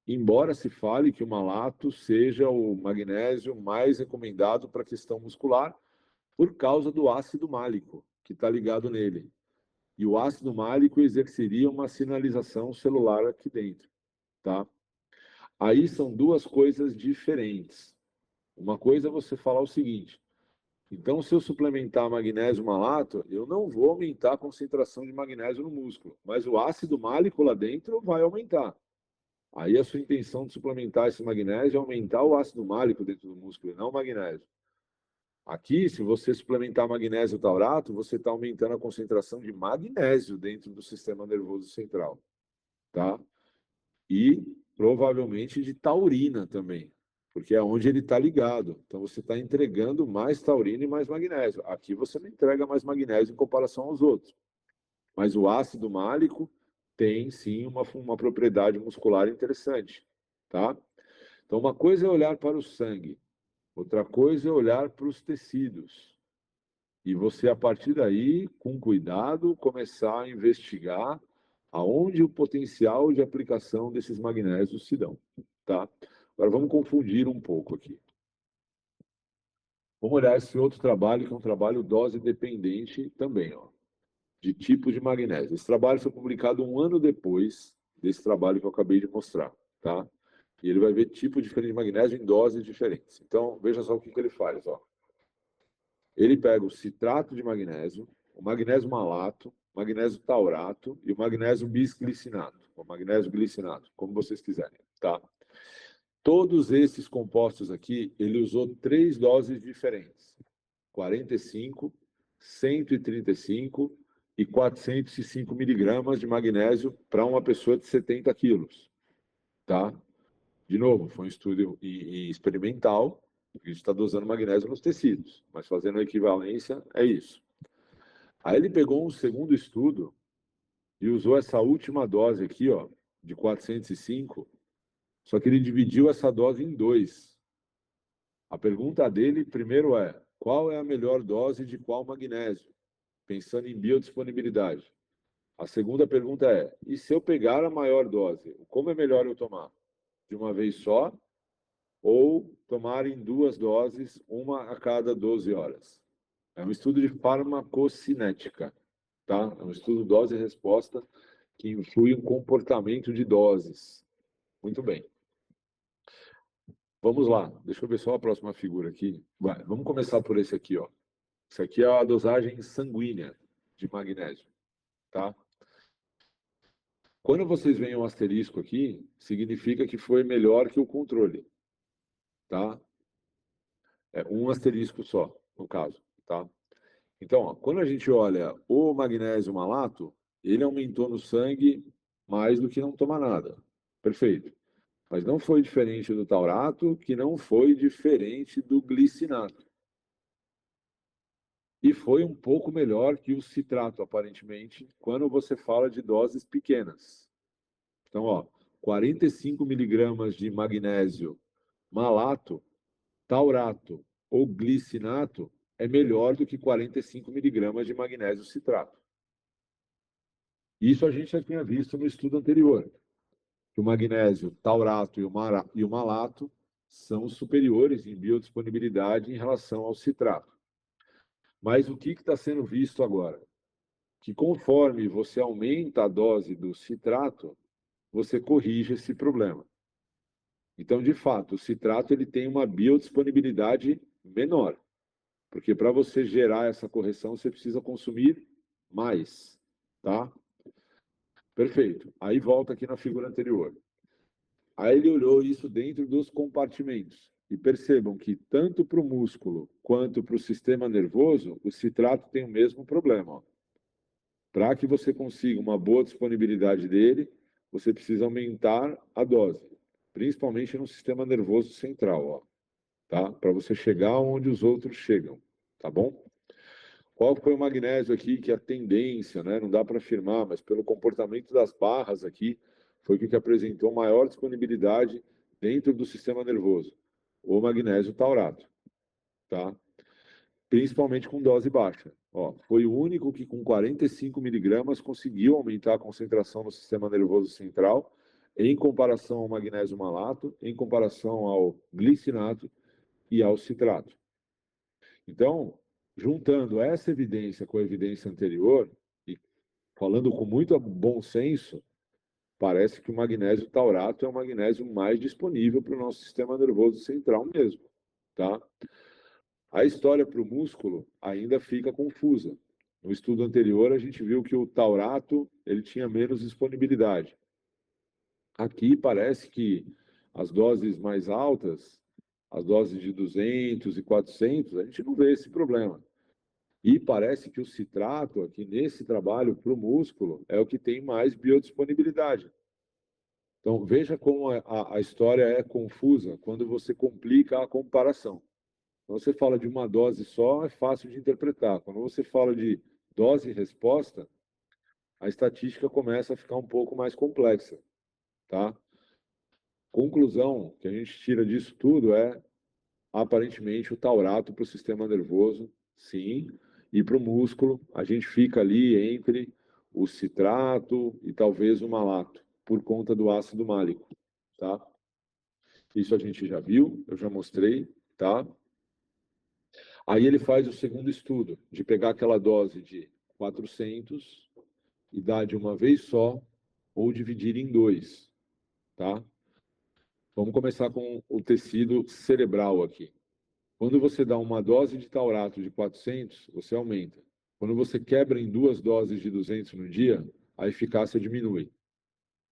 Embora se fale que o malato seja o magnésio mais recomendado para a questão muscular, por causa do ácido málico que está ligado nele. E o ácido málico exerceria uma sinalização celular aqui dentro, tá? Aí são duas coisas diferentes. Uma coisa é você falar o seguinte: então, se eu suplementar magnésio malato, eu não vou aumentar a concentração de magnésio no músculo, mas o ácido málico lá dentro vai aumentar. Aí a sua intenção de suplementar esse magnésio é aumentar o ácido málico dentro do músculo, e não o magnésio. Aqui, se você suplementar magnésio taurato, você está aumentando a concentração de magnésio dentro do sistema nervoso central, tá? E provavelmente de taurina também, porque é onde ele está ligado. Então você está entregando mais taurina e mais magnésio. Aqui você não entrega mais magnésio em comparação aos outros. Mas o ácido málico tem sim uma propriedade muscular interessante, tá? Então uma coisa é olhar para o sangue, outra coisa é olhar para os tecidos. E você, a partir daí, com cuidado, começar a investigar aonde o potencial de aplicação desses magnésios se dão. Tá? Agora vamos confundir um pouco aqui. Vamos olhar esse outro trabalho, que é um trabalho dose dependente também, ó, de tipos de magnésio. Esse trabalho foi publicado um ano depois desse trabalho que eu acabei de mostrar. Tá? E ele vai ver tipos diferentes de magnésio em doses diferentes. Então, veja só o que ele faz. Ó. Ele pega o citrato de magnésio, o magnésio malato, o magnésio taurato e o magnésio bisglicinato, o magnésio glicinato, como vocês quiserem, tá? Todos esses compostos aqui, ele usou 3 doses diferentes: 45, 135 e 405 miligramas de magnésio para uma pessoa de 70 quilos, tá? De novo, foi um estudo experimental, a gente está dosando magnésio nos tecidos, mas fazendo a equivalência, é isso. Aí ele pegou um segundo estudo e usou essa última dose aqui, ó, de 405, só que ele dividiu essa dose em 2. A pergunta dele, primeiro, é: qual é a melhor dose de qual magnésio? Pensando em biodisponibilidade. A segunda pergunta é: e se eu pegar a maior dose, como é melhor eu tomar? De uma vez só ou tomar em 2 doses, uma a cada 12 horas? É um estudo de farmacocinética, tá? É um estudo dose e resposta que influi no comportamento de doses. Muito bem. Vamos lá. Deixa eu ver só a próxima figura aqui. Vamos começar por esse aqui, ó. Esse aqui é a dosagem sanguínea de magnésio, tá? Quando vocês veem um asterisco aqui, significa que foi melhor que o controle, tá? É um asterisco só, no caso, tá? Então, ó, quando a gente olha o magnésio malato, ele aumentou no sangue mais do que não tomar nada. Perfeito. Mas não foi diferente do taurato, que não foi diferente do glicinato. E foi um pouco melhor que o citrato, aparentemente, quando você fala de doses pequenas. Então, ó, 45 miligramas de magnésio malato, taurato ou glicinato é melhor do que 45 miligramas de magnésio citrato. Isso a gente já tinha visto no estudo anterior, que o magnésio taurato e o malato são superiores em biodisponibilidade em relação ao citrato. Mas o que está sendo visto agora? Que conforme você aumenta a dose do citrato, você corrige esse problema. Então, de fato, o citrato ele tem uma biodisponibilidade menor, porque para você gerar essa correção, você precisa consumir mais, tá? Perfeito. Aí volta aqui na figura anterior. Aí ele olhou isso dentro dos compartimentos. E percebam que tanto para o músculo quanto para o sistema nervoso, o citrato tem o mesmo problema. Para que você consiga uma boa disponibilidade dele, você precisa aumentar a dose, principalmente no sistema nervoso central, ó, tá? Para você chegar onde os outros chegam, tá bom? Qual foi o magnésio aqui que a tendência, né? Não dá para afirmar, mas pelo comportamento das barras aqui, foi o que apresentou maior disponibilidade dentro do sistema nervoso, o magnésio taurato, tá? Principalmente com dose baixa. Ó, foi o único que com 45 miligramas conseguiu aumentar a concentração no sistema nervoso central em comparação ao magnésio malato, em comparação ao glicinato e ao citrato. Então, juntando essa evidência com a evidência anterior e falando com muito bom senso, parece que o magnésio taurato é o magnésio mais disponível para o nosso sistema nervoso central mesmo, tá? A história para o músculo ainda fica confusa. No estudo anterior, a gente viu que o taurato ele tinha menos disponibilidade. Aqui parece que as doses mais altas, as doses de 200 e 400, a gente não vê esse problema. E parece que o citrato, aqui nesse trabalho para o músculo, é o que tem mais biodisponibilidade. Então, veja como a história é confusa quando você complica a comparação. Quando você fala de uma dose só, é fácil de interpretar. Quando você fala de dose e resposta, a estatística começa a ficar um pouco mais complexa, tá? Conclusão que a gente tira disso tudo é, aparentemente, o taurato para o sistema nervoso, sim, e para o músculo, a gente fica ali entre o citrato e talvez o malato, por conta do ácido málico, tá? Isso a gente já viu, eu já mostrei, tá? Aí ele faz o segundo estudo, de pegar aquela dose de 400 e dar de uma vez só, ou dividir em dois, tá? Vamos começar com o tecido cerebral aqui. Quando você dá uma dose de taurato de 400, você aumenta. Quando você quebra em duas doses de 200 no dia, a eficácia diminui,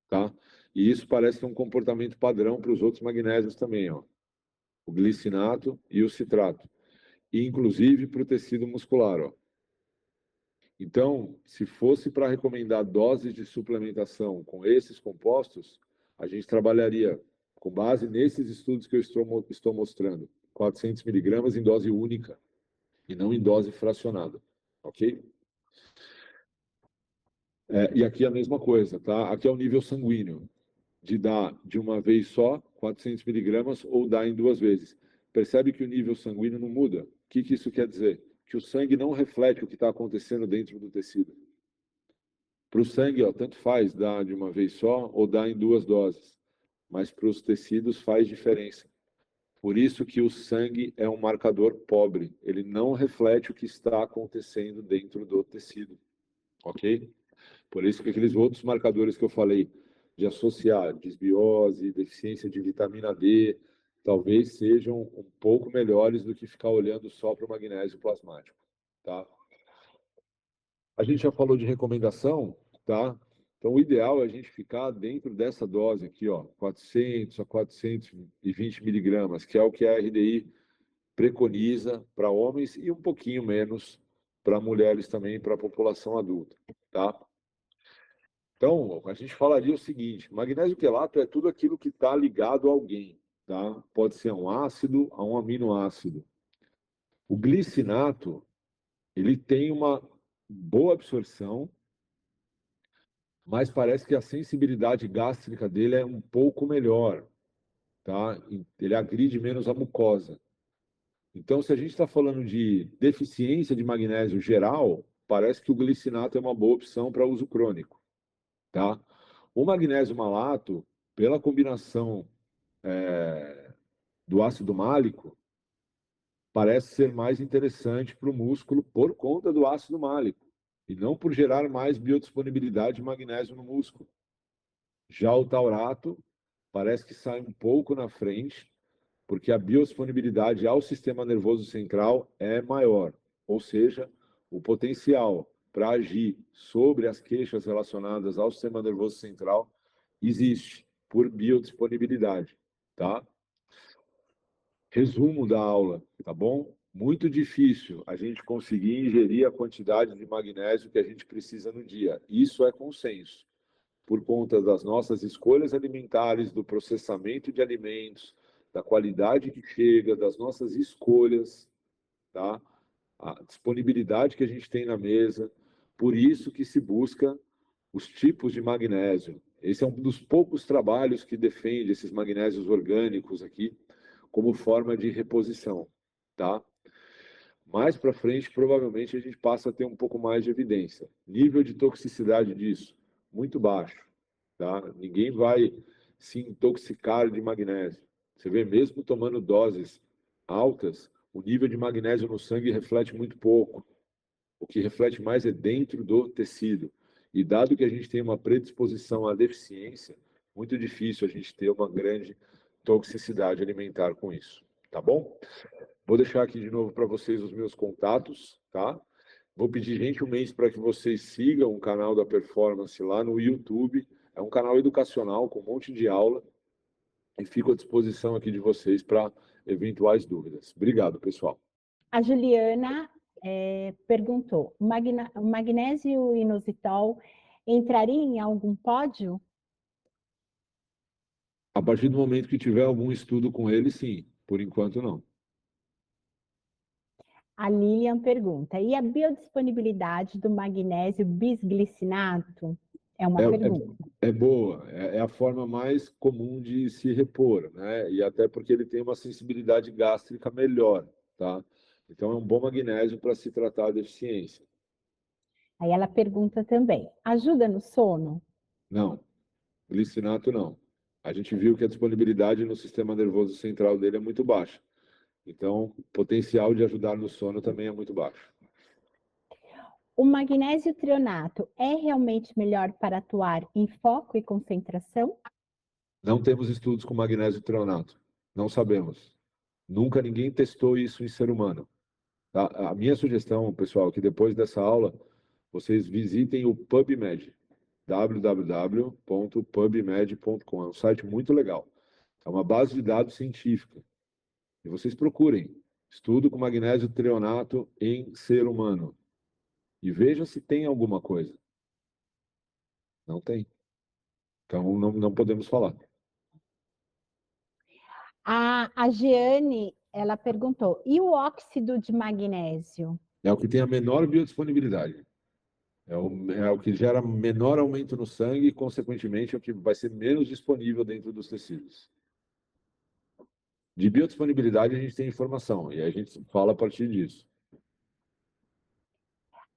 tá? E isso parece ter um comportamento padrão para os outros magnésios também, ó. O glicinato e o citrato. E inclusive para o tecido muscular, ó. Então, se fosse para recomendar doses de suplementação com esses compostos, a gente trabalharia com base nesses estudos que eu estou mostrando, 400 miligramas em dose única e não em dose fracionada, ok? E aqui a mesma coisa, tá? Aqui é o nível sanguíneo, de dar de uma vez só 400 miligramas ou dar em duas vezes. Percebe que o nível sanguíneo não muda? O que isso quer dizer? Que o sangue não reflete o que está acontecendo dentro do tecido. Para o sangue, ó, tanto faz dar de uma vez só ou dar em duas doses, mas para os tecidos faz diferença. Por isso que o sangue é um marcador pobre, ele não reflete o que está acontecendo dentro do tecido, ok? Por isso que aqueles outros marcadores que eu falei, de associar desbiose, deficiência de vitamina D, talvez sejam um pouco melhores do que ficar olhando só para o magnésio plasmático, tá? A gente já falou de recomendação, tá? Então, o ideal é a gente ficar dentro dessa dose aqui, ó, 400 a 420 miligramas, que é o que a RDI preconiza para homens e um pouquinho menos para mulheres também, para a população adulta, tá? Então, a gente falaria o seguinte: magnésio quelato é tudo aquilo que está ligado a alguém, tá? Pode ser um ácido a um aminoácido. O glicinato ele tem uma boa absorção, mas parece que a sensibilidade gástrica dele é um pouco melhor, tá? Ele agride menos a mucosa. Então, se a gente está falando de deficiência de magnésio geral, parece que o glicinato é uma boa opção para uso crônico, tá? O magnésio malato, pela combinação do ácido málico, parece ser mais interessante para o músculo por conta do ácido málico e não por gerar mais biodisponibilidade de magnésio no músculo. Já o taurato parece que sai um pouco na frente, porque a biodisponibilidade ao sistema nervoso central é maior, ou seja, o potencial para agir sobre as queixas relacionadas ao sistema nervoso central existe por biodisponibilidade, tá? Resumo da aula, tá bom? Muito difícil a gente conseguir ingerir a quantidade de magnésio que a gente precisa no dia. Isso é consenso, por conta das nossas escolhas alimentares, do processamento de alimentos, da qualidade que chega, das nossas escolhas, tá? A disponibilidade que a gente tem na mesa. Por isso que se busca os tipos de magnésio. Esse é um dos poucos trabalhos que defende esses magnésios orgânicos aqui como forma de reposição, tá? Mais para frente, provavelmente a gente passa a ter um pouco mais de evidência. Nível de toxicidade disso, muito baixo, tá? Ninguém vai se intoxicar de magnésio. Você vê, mesmo tomando doses altas, o nível de magnésio no sangue reflete muito pouco. O que reflete mais é dentro do tecido. E dado que a gente tem uma predisposição à deficiência, muito difícil a gente ter uma grande toxicidade alimentar com isso, tá bom? Vou deixar aqui de novo para vocês os meus contatos, tá? Vou pedir gentilmente para que vocês sigam o canal da Performance lá no YouTube. É um canal educacional com um monte de aula e fico à disposição aqui de vocês para eventuais dúvidas. Obrigado, pessoal. A Juliana perguntou: o magnésio inositol entraria em algum pódio? A partir do momento que tiver algum estudo com ele, sim. Por enquanto, não. A Lilian pergunta: e a biodisponibilidade do magnésio bisglicinato? É uma pergunta. É boa, é a forma mais comum de se repor, né? E até porque ele tem uma sensibilidade gástrica melhor, tá? Então é um bom magnésio para se tratar a deficiência. Aí ela pergunta também: ajuda no sono? Não, glicinato não. A gente viu que a disponibilidade no sistema nervoso central dele é muito baixa. Então, o potencial de ajudar no sono também é muito baixo. O magnésio trionato é realmente melhor para atuar em foco e concentração? Não temos estudos com magnésio treonato. Não sabemos. Nunca ninguém testou isso em ser humano. Tá? A minha sugestão, pessoal, é que depois dessa aula vocês visitem o PubMed, www.pubmed.com. É um site muito legal. É uma base de dados científica. E vocês procurem estudo com magnésio treonato em ser humano. E veja se tem alguma coisa. Não tem. Então, não podemos falar. A Jeane, ela perguntou: e o óxido de magnésio? É o que tem a menor biodisponibilidade. É o que gera menor aumento no sangue e, consequentemente, é o que vai ser menos disponível dentro dos tecidos. De biodisponibilidade, a gente tem informação, e a gente fala a partir disso.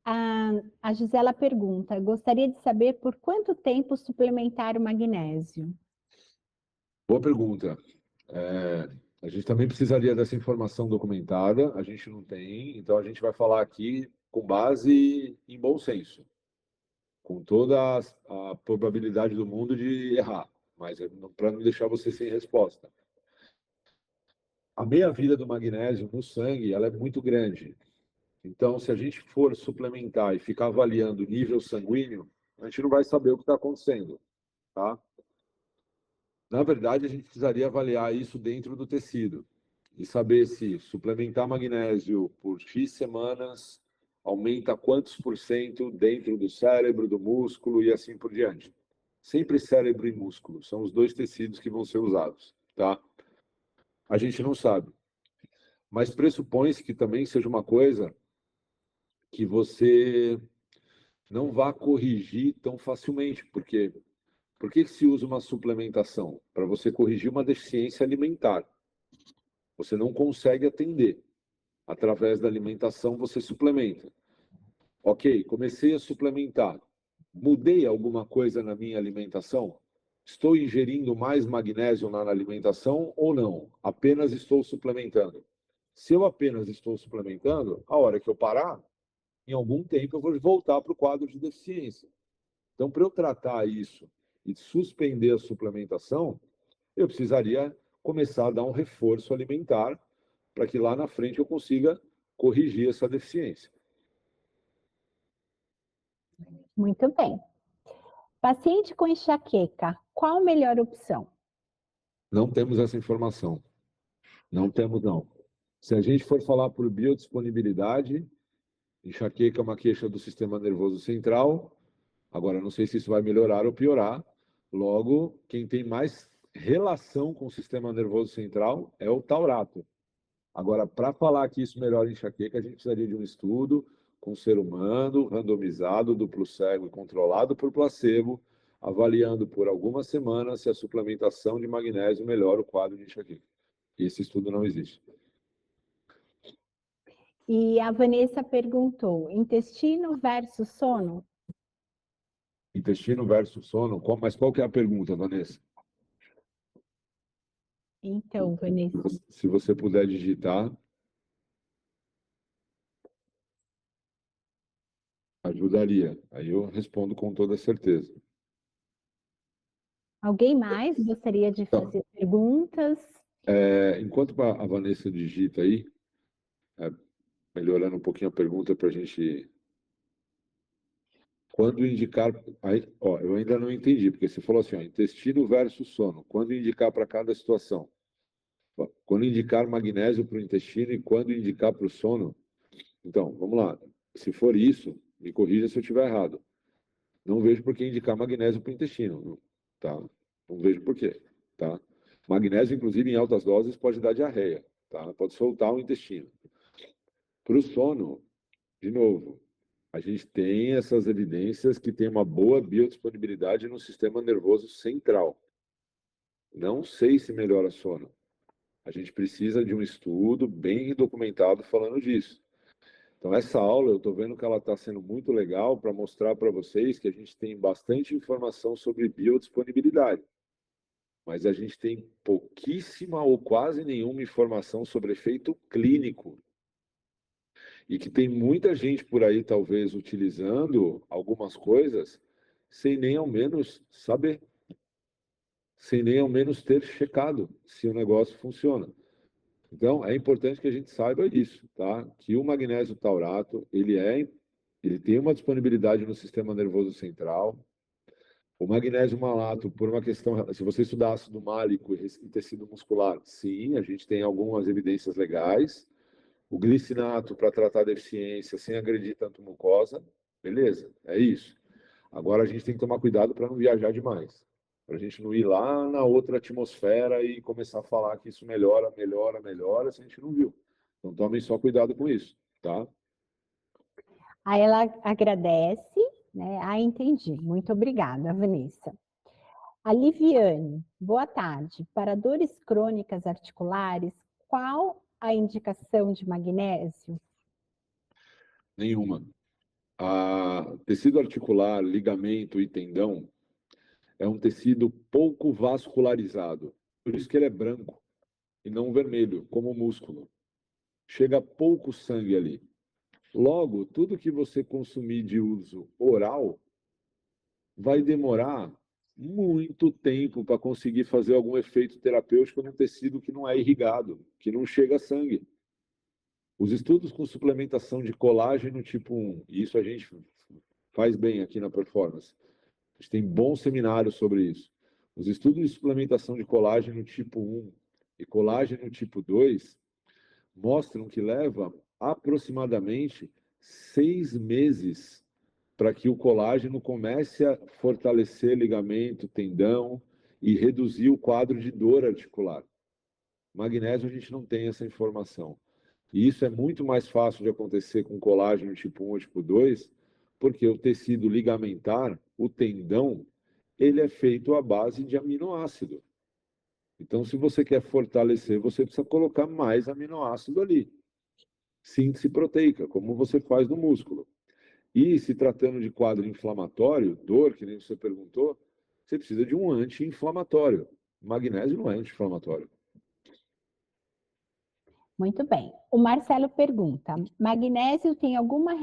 A Gisela pergunta: gostaria de saber por quanto tempo suplementar o magnésio? Boa pergunta. A gente também precisaria dessa informação documentada, a gente não tem, então a gente vai falar aqui com base em bom senso, com toda a probabilidade do mundo de errar, mas para não deixar você sem resposta. A meia-vida do magnésio no sangue ela é muito grande. Então, se a gente for suplementar e ficar avaliando o nível sanguíneo, a gente não vai saber o que está acontecendo, tá? Na verdade, a gente precisaria avaliar isso dentro do tecido e saber se suplementar magnésio por X semanas aumenta quantos por cento dentro do cérebro, do músculo e assim por diante. Sempre cérebro e músculo são os dois tecidos que vão ser usados, tá? A gente não sabe, mas pressupõe-se que também seja uma coisa que você não vá corrigir tão facilmente, porque por que se usa uma suplementação? Para você corrigir uma deficiência alimentar. Você não consegue atender. Através da alimentação, você suplementa. Ok, comecei a suplementar. Mudei alguma coisa na minha alimentação? Estou ingerindo mais magnésio na alimentação ou não? Apenas estou suplementando. Se eu apenas estou suplementando, a hora que eu parar, em algum tempo eu vou voltar para o quadro de deficiência. Então, para eu tratar isso e suspender a suplementação, eu precisaria começar a dar um reforço alimentar para que lá na frente eu consiga corrigir essa deficiência. Muito bem. Paciente com enxaqueca, qual a melhor opção? Não temos essa informação. Não temos, não. Se a gente for falar por biodisponibilidade, enxaqueca é uma queixa do sistema nervoso central. Agora, não sei se isso vai melhorar ou piorar. Logo, quem tem mais relação com o sistema nervoso central é o taurato. Agora, para falar que isso melhora a enxaqueca, a gente precisaria de um estudo com um ser humano, randomizado, duplo cego e controlado por placebo, avaliando por algumas semanas se a suplementação de magnésio melhora o quadro de enxaqueca. Esse estudo não existe. E a Vanessa perguntou: intestino versus sono? Intestino versus sono, mas qual que é a pergunta, Vanessa? Então, Vanessa. Se você puder digitar, ajudaria. Aí eu respondo com toda certeza. Alguém mais gostaria de fazer perguntas? Enquanto a Vanessa digita aí, melhorando um pouquinho a pergunta para a gente. Quando indicar. Aí, ó, eu ainda não entendi, porque você falou assim: ó, intestino versus sono. Quando indicar para cada situação? Quando indicar magnésio para o intestino e quando indicar para o sono? Então, vamos lá. Se for isso, me corrija se eu estiver errado. Não vejo por que indicar magnésio para o intestino. Tá? Não vejo por quê. Tá? Magnésio, inclusive, em altas doses, pode dar diarreia. Tá? Pode soltar o intestino. Para o sono, de novo, a gente tem essas evidências que tem uma boa biodisponibilidade no sistema nervoso central. Não sei se melhora sono. A gente precisa de um estudo bem documentado falando disso. Então, essa aula, eu estou vendo que ela está sendo muito legal para mostrar para vocês que a gente tem bastante informação sobre biodisponibilidade, mas a gente tem pouquíssima ou quase nenhuma informação sobre efeito clínico. E que tem muita gente por aí, talvez, utilizando algumas coisas sem nem ao menos saber, sem nem ao menos ter checado se o negócio funciona. Então, é importante que a gente saiba isso, tá? Que o magnésio taurato, ele tem uma disponibilidade no sistema nervoso central. O magnésio malato, por uma questão, se você estudar ácido málico e tecido muscular, sim, a gente tem algumas evidências legais. O glicinato para tratar deficiência sem agredir tanto mucosa, beleza, é isso. Agora a gente tem que tomar cuidado para não viajar demais. Para a gente não ir lá na outra atmosfera e começar a falar que isso melhora, melhora, melhora, se a gente não viu. Então tomem só cuidado com isso, tá? Aí ela agradece, né? Ah, entendi. Muito obrigada, Vanessa. A Liviane, boa tarde. Para dores crônicas articulares, qual a indicação de magnésio? Nenhuma. Tecido articular, ligamento e tendão é um tecido pouco vascularizado. Por isso que ele é branco e não vermelho, como o músculo. Chega pouco sangue ali. Logo, tudo que você consumir de uso oral vai demorar muito tempo para conseguir fazer algum efeito terapêutico num tecido que não é irrigado, que não chega sangue. Os estudos com suplementação de colágeno tipo 1, e isso a gente faz bem aqui na Performance. A gente tem bons seminários sobre isso. Os estudos de suplementação de colágeno tipo 1 e colágeno tipo 2 mostram que leva aproximadamente 6 meses para que o colágeno comece a fortalecer ligamento, tendão e reduzir o quadro de dor articular. Magnésio, a gente não tem essa informação. E isso é muito mais fácil de acontecer com colágeno tipo 1 ou tipo 2, porque o tecido ligamentar, o tendão, ele é feito à base de aminoácido. Então, se você quer fortalecer, você precisa colocar mais aminoácido ali. Síntese proteica, como você faz no músculo. E se tratando de quadro inflamatório, dor, que nem você perguntou, você precisa de um anti-inflamatório. Magnésio não é anti-inflamatório. Muito bem. O Marcelo pergunta: magnésio tem alguma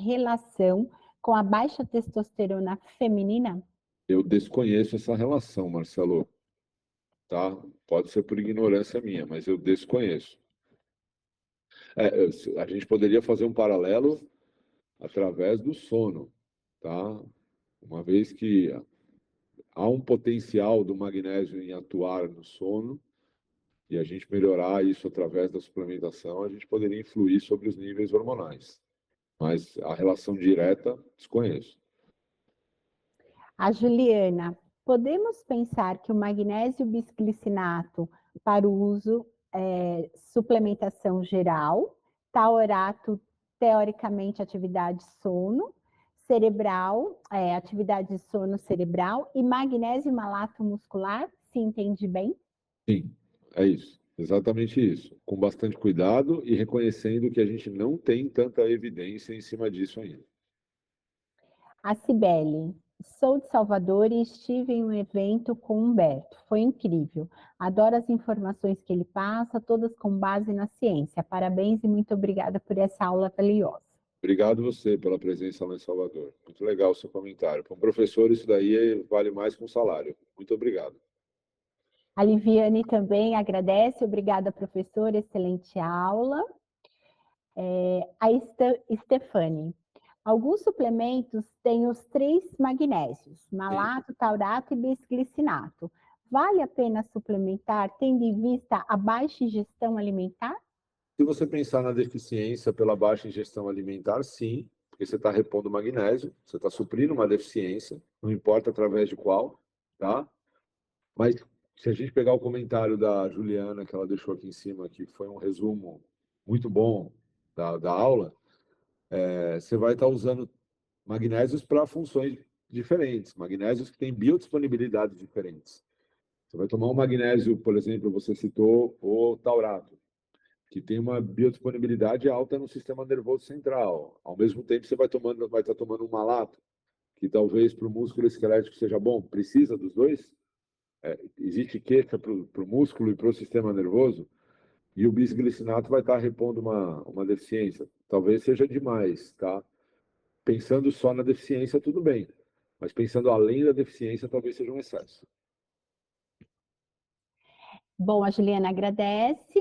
relação com a baixa testosterona feminina? Eu desconheço essa relação, Marcelo, tá? Pode ser por ignorância minha, mas eu desconheço. A gente poderia fazer um paralelo através do sono, tá? Uma vez que há um potencial do magnésio em atuar no sono e a gente melhorar isso através da suplementação, a gente poderia influir sobre os níveis hormonais. Mas a relação direta, desconheço. A Juliana: podemos pensar que o magnésio bisglicinato para o uso suplementação geral, taurato, teoricamente, atividade sono cerebral, atividade de sono cerebral, e magnésio malato muscular, se entende bem? Sim, é isso. Exatamente isso. Com bastante cuidado e reconhecendo que a gente não tem tanta evidência em cima disso ainda. A Cibele: sou de Salvador e estive em um evento com o Humberto. Foi incrível. Adoro as informações que ele passa, todas com base na ciência. Parabéns e muito obrigada por essa aula valiosa. Obrigado você pela presença lá em Salvador. Muito legal o seu comentário. Para um professor, isso daí vale mais que um salário. Muito obrigado. A Liviane também agradece. Obrigada, professora. Excelente aula. A Stefane: alguns suplementos têm os 3 magnésios, Sim. malato, taurato e bisglicinato. Vale a pena suplementar, tendo em vista a baixa ingestão alimentar? Se você pensar na deficiência pela baixa ingestão alimentar, sim, porque você está repondo magnésio, você está suprindo uma deficiência, não importa através de qual, tá? Mas se a gente pegar o comentário da Juliana, que ela deixou aqui em cima, que foi um resumo muito bom da aula, você vai estar usando magnésios para funções diferentes, magnésios que têm biodisponibilidades diferentes. Você vai tomar um magnésio, por exemplo, você citou o taurato, que tem uma biodisponibilidade alta no sistema nervoso central. Ao mesmo tempo, você vai estar tomando um malato, que talvez para o músculo esquelético seja bom. Precisa dos dois? Existe queixa para o músculo e para o sistema nervoso, e o bisglicinato vai estar repondo uma deficiência. Talvez seja demais, tá? Pensando só na deficiência, tudo bem. Mas pensando além da deficiência, talvez seja um excesso. Bom, a Juliana agradece.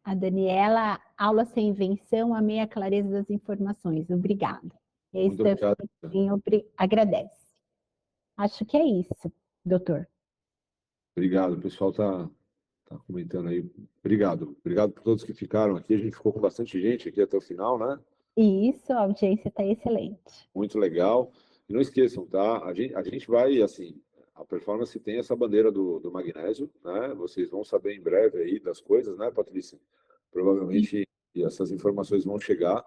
A Daniela: aula sem invenção, amei a clareza das informações. Obrigada. E a Muito obrigado. Stephanie agradece. Acho que é isso, doutor. Obrigado. O pessoal tá comentando aí. Obrigado. Obrigado por todos que ficaram aqui. A gente ficou com bastante gente aqui até o final, né? E isso, a audiência está excelente. Muito legal. E não esqueçam, tá? A gente vai, assim, a performance tem essa bandeira do magnésio, né? Vocês vão saber em breve aí das coisas, né, Patrícia? Provavelmente essas informações vão chegar.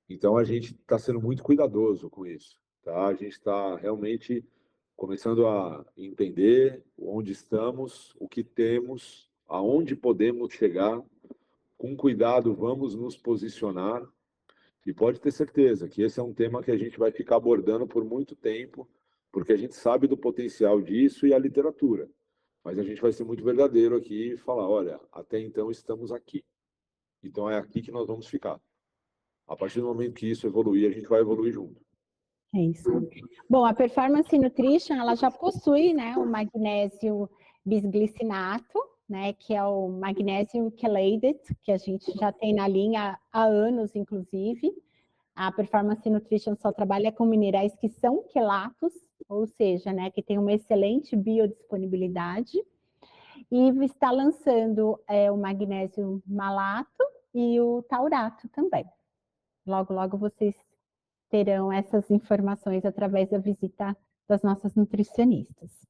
Então, a gente está sendo muito cuidadoso com isso, tá? A gente está realmente começando a entender onde estamos, o que temos, aonde podemos chegar. Com cuidado, vamos nos posicionar e pode ter certeza que esse é um tema que a gente vai ficar abordando por muito tempo, porque a gente sabe do potencial disso e a literatura. Mas a gente vai ser muito verdadeiro aqui e falar, olha, até então estamos aqui. Então é aqui que nós vamos ficar. A partir do momento que isso evoluir, a gente vai evoluir junto. É isso. Bom, a Performance Nutrition, ela já possui, né, o magnésio bisglicinato, né, que é o magnésio chelated, que a gente já tem na linha há anos, inclusive. A Performance Nutrition só trabalha com minerais que são quelatos, ou seja, né, que tem uma excelente biodisponibilidade, e está lançando o magnésio malato e o taurato também. Logo, logo vocês terão essas informações através da visita das nossas nutricionistas.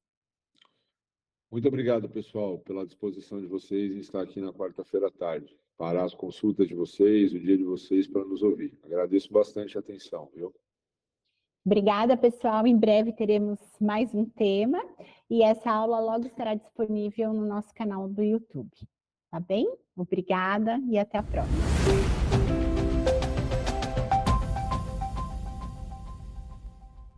Muito obrigado, pessoal, pela disposição de vocês em estar aqui na quarta-feira à tarde, para as consultas de vocês, o dia de vocês, para nos ouvir. Agradeço bastante a atenção, viu? Obrigada, pessoal. Em breve teremos mais um tema e essa aula logo estará disponível no nosso canal do YouTube. Tá bem? Obrigada e até a próxima.